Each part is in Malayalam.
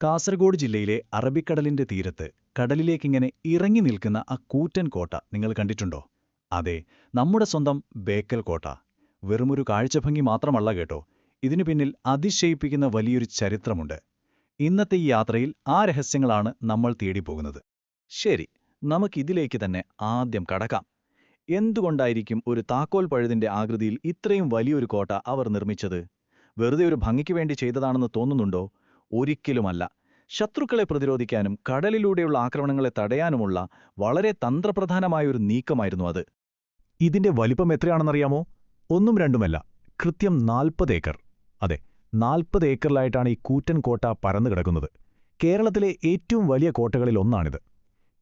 കാസർഗോഡ് ജില്ലയിലെ അറബിക്കടലിന്റെ തീരത്ത് കടലിലേക്കിങ്ങനെ ഇറങ്ങി നിൽക്കുന്ന ആ കൂറ്റൻ കോട്ട നിങ്ങൾ കണ്ടിട്ടുണ്ടോ? അതെ, നമ്മുടെ സ്വന്തം ബേക്കൽ കോട്ട. വെറുമൊരു കാഴ്ചഭംഗി മാത്രമല്ല കേട്ടോ, ഇതിനു പിന്നിൽ അതിശയിപ്പിക്കുന്ന വലിയൊരു ചരിത്രമുണ്ട്. ഇന്നത്തെ ഈ യാത്രയിൽ ആ രഹസ്യങ്ങളാണ് നമ്മൾ തേടിപ്പോകുന്നത്. ശരി, നമുക്കിതിലേക്ക് തന്നെ ആദ്യം കടക്കാം. എന്തുകൊണ്ടായിരിക്കും ഒരു താക്കോൽ പഴുതിന്റെ ആകൃതിയിൽ ഇത്രയും വലിയൊരു കോട്ട അവർ നിർമ്മിച്ചത്? വെറുതെ ഒരു ഭംഗിക്ക് വേണ്ടി ചെയ്തതാണെന്ന് തോന്നുന്നുണ്ടോ? ഒരിക്കലുമല്ല. ശത്രുക്കളെ പ്രതിരോധിക്കാനും കടലിലൂടെയുള്ള ആക്രമണങ്ങളെ തടയാനുമുള്ള വളരെ തന്ത്രപ്രധാനമായൊരു നീക്കമായിരുന്നു അത്. ഇതിന്റെ വലിപ്പം എത്രയാണെന്നറിയാമോ? ഒന്നും രണ്ടുമല്ല, കൃത്യം 40 ഏക്കർ. അതെ, 40 ഏക്കറിലായിട്ടാണ് ഈ കൂറ്റൻ കോട്ട പരന്നു കിടക്കുന്നത്. കേരളത്തിലെ ഏറ്റവും വലിയ കോട്ടകളിൽ ഒന്നാണിത്.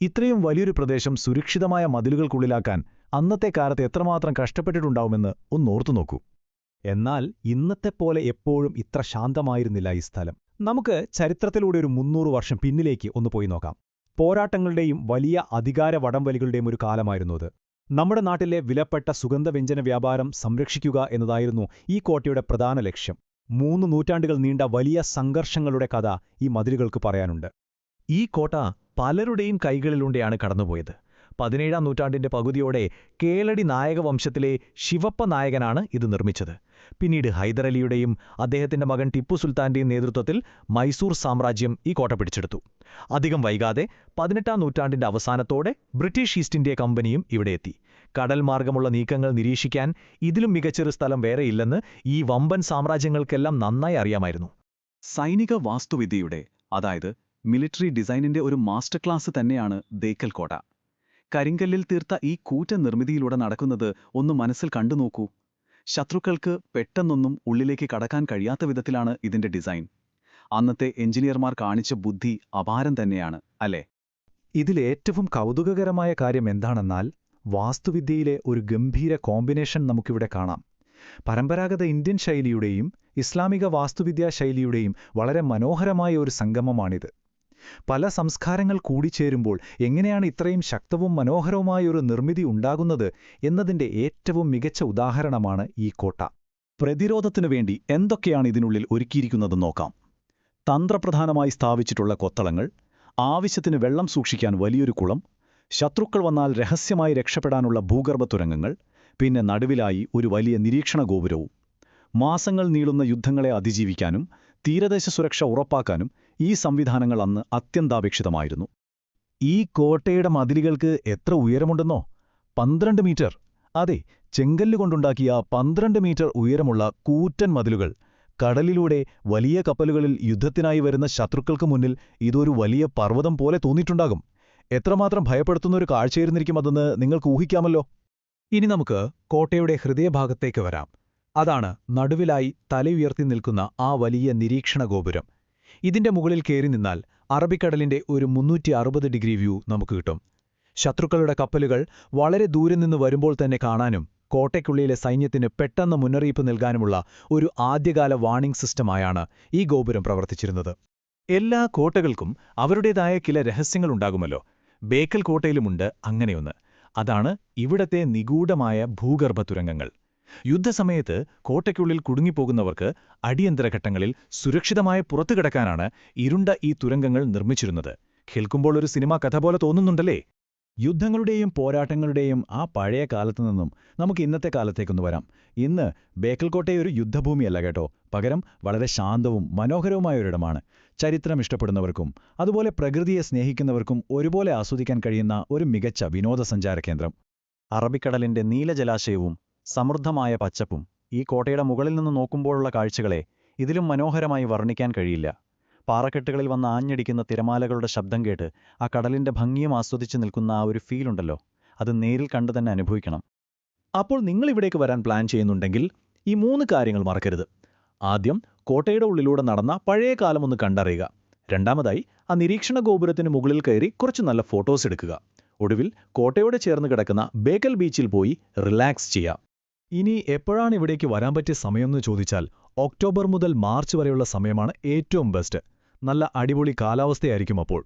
ഇത്രയും വലിയൊരു പ്രദേശം സുരക്ഷിതമായ മതിലുകൾക്കുള്ളിലാക്കാൻ അന്നത്തെ കാലത്ത് എത്രമാത്രം കഷ്ടപ്പെട്ടിട്ടുണ്ടാവുമെന്ന് ഒന്നോർത്തു നോക്കൂ. എന്നാൽ ഇന്നത്തെപ്പോലെ എപ്പോഴും ഇത്ര ശാന്തമായിരുന്നില്ല ഈ സ്ഥലം. നമുക്ക് ചരിത്രത്തിലൂടെ ഒരു 300 വർഷം പിന്നിലേക്ക് ഒന്ന് പോയി നോക്കാം. പോരാട്ടങ്ങളുടെയും വലിയ അധികാര വടംവലികളുടെയും ഒരു കാലമായിരുന്നു അത്. നമ്മുടെ നാട്ടിലെ വിലപ്പെട്ട സുഗന്ധവ്യഞ്ജന വ്യാപാരം സംരക്ഷിക്കുക എന്നതായിരുന്നു ഈ കോട്ടയുടെ പ്രധാന ലക്ഷ്യം. 3 നൂറ്റാണ്ടുകൾ നീണ്ട വലിയ സംഘർഷങ്ങളുടെ കഥ ഈ മതിലുകൾക്ക് പറയാനുണ്ട്. ഈ കോട്ട പലരുടെയും കൈകളിലൂടെയാണ് കടന്നുപോയത്. 17-ാം നൂറ്റാണ്ടിന്റെ പകുതിയോടെ കേളടി നായകവംശത്തിലെ ശിവപ്പ നായകനാണ് ഇത് നിർമ്മിച്ചത്. പിന്നീട് ഹൈദരലിയുടെയും അദ്ദേഹത്തിന്റെ മകൻ ടിപ്പു സുൽത്താന്റെയും നേതൃത്വത്തിൽ മൈസൂർ സാമ്രാജ്യം ഈ കോട്ട പിടിച്ചെടുത്തു. അധികം വൈകാതെ 18-ാം നൂറ്റാണ്ടിന്റെ അവസാനത്തോടെ ബ്രിട്ടീഷ് ഈസ്റ്റ് ഇന്ത്യ കമ്പനിയും ഇവിടെ എത്തി. കടൽ മാർഗമുള്ള നീക്കങ്ങൾ നിരീക്ഷിക്കാൻ ഇതിലും മികച്ചൊരു സ്ഥലം വേറെയില്ലെന്ന് ഈ വമ്പൻ സാമ്രാജ്യങ്ങൾക്കെല്ലാം നന്നായി അറിയാമായിരുന്നു. സൈനിക വാസ്തുവിദ്യയുടെ, അതായത് മിലിറ്ററി ഡിസൈനിന്റെ ഒരു മാസ്റ്റർ ക്ലാസ് തന്നെയാണ് ബേക്കൽ കോട്ട. കരിങ്കല്ലിൽ തീർത്ത ഈ കൂറ്റൻ നിർമ്മിതിയിലൂടെ നടക്കുന്നത് ഒന്ന് മനസ്സിൽ കണ്ടുനോക്കൂ. ശത്രുക്കൾക്ക് പെട്ടെന്നൊന്നും ഉള്ളിലേക്ക് കടക്കാൻ കഴിയാത്ത വിധത്തിലാണ് ഇതിന്റെ ഡിസൈൻ. അന്നത്തെ എഞ്ചിനീയർമാർ കാണിച്ച ബുദ്ധി അപാരം തന്നെയാണ്, അല്ലേ? ഇതിലേറ്റവും കൗതുകകരമായ കാര്യം എന്താണെന്നാൽ, വാസ്തുവിദ്യയിലെ ഒരു ഗംഭീര കോമ്പിനേഷൻ നമുക്കിവിടെ കാണാം. പരമ്പരാഗത ഇന്ത്യൻ ശൈലിയുടെയും ഇസ്ലാമിക വാസ്തുവിദ്യാ ശൈലിയുടെയും വളരെ മനോഹരമായ ഒരു സംഗമമാണിത്. പല സംസ്കാരങ്ങൾ കൂടിച്ചേരുമ്പോൾ എങ്ങനെയാണ് ഇത്രയും ശക്തവും മനോഹരവുമായൊരു നിർമ്മിതി ഉണ്ടാകുന്നത് എന്നതിന്റെ ഏറ്റവും മികച്ച ഉദാഹരണമാണ് ഈ കോട്ട. പ്രതിരോധത്തിനു വേണ്ടി എന്തൊക്കെയാണ് ഇതിനുള്ളിൽ ഒരുക്കിയിരിക്കുന്നതെന്ന് നോക്കാം. തന്ത്രപ്രധാനമായി സ്ഥാപിച്ചിട്ടുള്ള കൊത്തളങ്ങൾ, ആവശ്യത്തിന് വെള്ളം സൂക്ഷിക്കാൻ വലിയൊരു കുളം, ശത്രുക്കൾ വന്നാൽ രഹസ്യമായി രക്ഷപ്പെടാനുള്ള ഭൂഗർഭ തുരങ്കങ്ങൾ, പിന്നെ നടുവിലായി ഒരു വലിയ നിരീക്ഷണ ഗോപുരവും. മാസങ്ങൾ നീളുന്ന യുദ്ധങ്ങളെ അതിജീവിക്കാനും തീരദേശ സുരക്ഷ ഉറപ്പാക്കാനും ഈ സംവിധാനങ്ങൾ അന്ന് അത്യന്താപേക്ഷിതമായിരുന്നു. ഈ കോട്ടയുടെ മതിലുകൾക്ക് എത്ര ഉയരമുണ്ടെന്നോ? 12 മീറ്റർ! അതെ, ചെങ്കല്ലുകൊണ്ടുണ്ടാക്കിയ 12 മീറ്റർ ഉയരമുള്ള കൂറ്റൻ മതിലുകൾ. കടലിലൂടെ വലിയ കപ്പലുകളിൽ യുദ്ധത്തിനായി വരുന്ന ശത്രുക്കൾക്ക് മുന്നിൽ ഇതൊരു വലിയ പർവ്വതം പോലെ തോന്നിയിട്ടുണ്ടാകും. എത്രമാത്രം ഭയപ്പെടുത്തുന്നൊരു കാഴ്ചയായിരുന്നിരിക്കും അതെന്ന് നിങ്ങൾക്ക് ഊഹിക്കാമല്ലോ. ഇനി നമുക്ക് കോട്ടയുടെ ഹൃദയഭാഗത്തേക്ക് വരാം. അതാണ് നടുവിലായി തലയുയർത്തി നിൽക്കുന്ന ആ വലിയ നിരീക്ഷണ ഗോപുരം. ഇതിന്റെ മുകളിൽ കയറി നിന്നാൽ അറബിക്കടലിന്റെ ഒരു 360 ഡിഗ്രി വ്യൂ നമുക്ക് കിട്ടും. ശത്രുക്കളുടെ കപ്പലുകൾ വളരെ ദൂരെ നിന്ന് വരുമ്പോൾ തന്നെ കാണാനും കോട്ടയ്ക്കുള്ളിലെ സൈന്യത്തിന് പെട്ടെന്ന് മുന്നറിയിപ്പ് നൽകാനുമുള്ള ഒരു ആദ്യകാല വാണിംഗ് സിസ്റ്റമായാണ് ഈ ഗോപുരം പ്രവർത്തിച്ചിരുന്നത്. എല്ലാ കോട്ടകൾക്കും അവരുടേതായ ചില രഹസ്യങ്ങളുണ്ടാകുമല്ലോ. ബേക്കൽ കോട്ടയിലുമുണ്ട് അങ്ങനെയൊന്ന്. അതാണ് ഇവിടത്തെ നിഗൂഢമായ ഭൂഗർഭ തുരങ്കങ്ങൾ. യുദ്ധസമയത്ത് കോട്ടയ്ക്കുള്ളിൽ കുടുങ്ങിപ്പോകുന്നവർക്ക് അടിയന്തര ഘട്ടങ്ങളിൽ സുരക്ഷിതമായി പുറത്തുകിടക്കാനാണ് ഇരുണ്ട ഈ തുരങ്കങ്ങൾ നിർമ്മിച്ചിരുന്നത്. കേൾക്കുമ്പോൾ ഒരു സിനിമാ കഥ പോലെ തോന്നുന്നുണ്ടല്ലേ? യുദ്ധങ്ങളുടെയും പോരാട്ടങ്ങളുടെയും ആ പഴയ കാലത്തു നിന്നും നമുക്ക് ഇന്നത്തെ കാലത്തേക്കൊന്ന് വരാം. ഇന്ന് ബേക്കൽ കോട്ടയൊരു യുദ്ധഭൂമിയല്ല കേട്ടോ, പകരം വളരെ ശാന്തവും മനോഹരവുമായൊരിടമാണ്. ചരിത്രം ഇഷ്ടപ്പെടുന്നവർക്കും അതുപോലെ പ്രകൃതിയെ സ്നേഹിക്കുന്നവർക്കും ഒരുപോലെ ആസ്വദിക്കാൻ കഴിയുന്ന ഒരു മികച്ച വിനോദസഞ്ചാര കേന്ദ്രം. അറബിക്കടലിന്റെ നീലജലാശയവും സമൃദ്ധമായ പച്ചപ്പും ഈ കോട്ടയുടെ മുകളിൽ നിന്ന് നോക്കുമ്പോഴുള്ള കാഴ്ചകളെ ഇതിലും മനോഹരമായി വർണ്ണിക്കാൻ കഴിയില്ല. പാറക്കെട്ടുകളിൽ വന്ന് ആഞ്ഞടിക്കുന്ന തിരമാലകളുടെ ശബ്ദം കേട്ട് ആ കടലിന്റെ ഭംഗിയും ആസ്വദിച്ച് നിൽക്കുന്ന ആ ഒരു ഫീലുണ്ടല്ലോ, അത് നേരിൽ കണ്ടു തന്നെ അനുഭവിക്കണം. അപ്പോൾ നിങ്ങളിവിടേക്ക് വരാൻ പ്ലാൻ ചെയ്യുന്നുണ്ടെങ്കിൽ ഈ 3 കാര്യങ്ങൾ മറക്കരുത്. ആദ്യം കോട്ടയുടെ ഉള്ളിലൂടെ നടന്ന പഴയ കാലമൊന്ന് കണ്ടറിയുക. രണ്ടാമതായി ആ നിരീക്ഷണ ഗോപുരത്തിന് മുകളിൽ കയറി കുറച്ച് നല്ല ഫോട്ടോസ് എടുക്കുക. ഒടുവിൽ കോട്ടയോട് ചേർന്ന് കിടക്കുന്ന ബേക്കൽ ബീച്ചിൽ പോയി റിലാക്സ് ചെയ്യാം. ഇനി എപ്പോഴാണ് ഇവിടേക്ക് വരാൻ പറ്റിയ സമയമെന്ന് ചോദിച്ചാൽ, ഒക്ടോബർ മുതൽ മാർച്ച് വരെയുള്ള സമയമാണ് ഏറ്റവും ബെസ്റ്റ്. നല്ല അടിപൊളി കാലാവസ്ഥയായിരിക്കും അപ്പോൾ.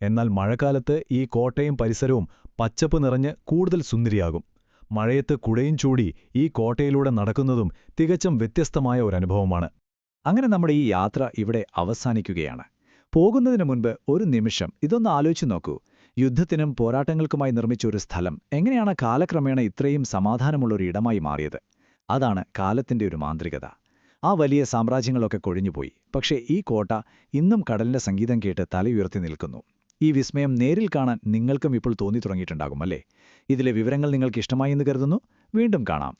എന്നാൽ മഴക്കാലത്ത് ഈ കോട്ടയും പരിസരവും പച്ചപ്പ് നിറഞ്ഞ് കൂടുതൽ സുന്ദരിയാകും. മഴയത്ത് കുടയും ചൂടി ഈ കോട്ടയിലൂടെ നടക്കുന്നതും തികച്ചും വ്യത്യസ്തമായ ഒരനുഭവമാണ്. അങ്ങനെ നമ്മുടെ ഈ യാത്ര ഇവിടെ അവസാനിക്കുകയാണ്. പോകുന്നതിന് മുൻപ് ഒരു നിമിഷം ഇതൊന്ന് ആലോചിച്ചു നോക്കൂ. യുദ്ധത്തിനും പോരാട്ടങ്ങൾക്കുമായി നിർമ്മിച്ച ഒരു സ്ഥലം എങ്ങനെയാണ് കാലക്രമേണ ഇത്രയും സമാധാനമുള്ള ഒരു ഇടമായി മാറിയത്? അതാണ് കാലത്തിന്റെ ഒരു മാന്ത്രികത. ആ വലിയ സാമ്രാജ്യങ്ങളൊക്കെ കൊഴിഞ്ഞുപോയി, പക്ഷേ ഈ കോട്ട ഇന്നും കടലിന്റെ സംഗീതം കേട്ട് തലയുയർത്തി നിൽക്കുന്നു. ഈ വിസ്മയം നേരിൽ കാണാൻ നിങ്ങൾക്കും ഇപ്പോൾ തോന്നി തുടങ്ങിയിട്ടുണ്ടാകും അല്ലേ? ഇതിലെ വിവരങ്ങൾ നിങ്ങൾക്ക് ഇഷ്ടമായി എന്ന് കരുതുന്നു. വീണ്ടും കാണാം.